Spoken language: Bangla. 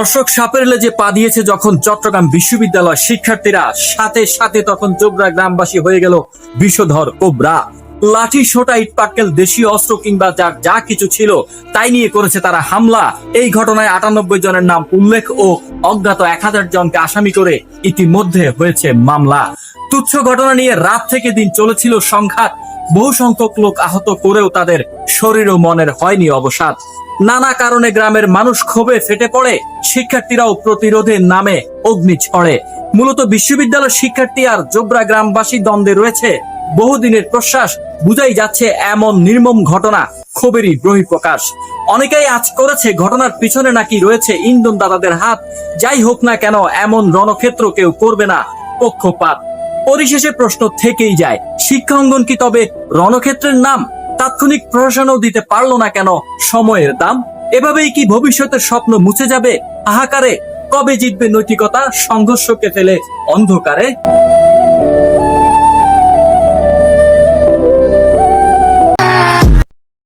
দর্শক সাপের লেজে পা দিয়েছে যখন চট্টগ্রাম বিশ্ববিদ্যালয় শিক্ষার্থীরা, সাথে সাথে তখন জোবরা গ্রামবাসী হয়ে গেল বিষধর কোবরা। লাঠি, সোটা, ইট পাটকেল, দেশীয় অস্ত্র কিংবা যা কিছু ছিল তাই নিয়ে করেছে তারা হামলা। এই ঘটনায় 98 জনের নাম উল্লেখ ও অজ্ঞাত 1000 জনকে আসামি করে ইতিমধ্যে হয়েছে মামলা। তুচ্ছ ঘটনা নিয়ে রাত থেকে দিন চলেছিল সংঘাত। বহু সংখ্যক লোক আহত করেও তাদের শরীর ও মনের হয়নি অবসাদ। নানা কারণে গ্রামের মানুষ ক্ষোভে ফেটে পড়ে, শিক্ষার্থীরাও প্রতিরোধের নামে অগ্নি ছড়ে। মূলত বিশ্ববিদ্যালয়ের শিক্ষার্থী আর জোবরা গ্রামবাসী দ্বন্দ্বে রয়েছে বহুদিনের প্রশ্বাস। বুঝাই যাচ্ছে এমন নির্মম ঘটনা ক্ষোভেরই বহিঃপ্রকাশ। অনেকেই আজ করেছে ঘটনার পিছনে নাকি রয়েছে ইন্ধন দাতাদের হাত। যাই হোক না কেন, এমন রণক্ষেত্র কেউ করবে না পক্ষপাত। পরিশেষে প্রশ্ন থেকেই যায়, শিক্ষা অঙ্গন কি তবে রণক্ষেত্রের নাম? তাৎক্ষণিক প্রশাসনও দিতে পারলো না কেন সময়ের দাম? এভাবেই কি ভবিষ্যতের স্বপ্ন মুছে যাবে হাহাকারে? কবে জিতবে নৈতিকতা সংঘর্ষকে ফেলে অন্ধকারে?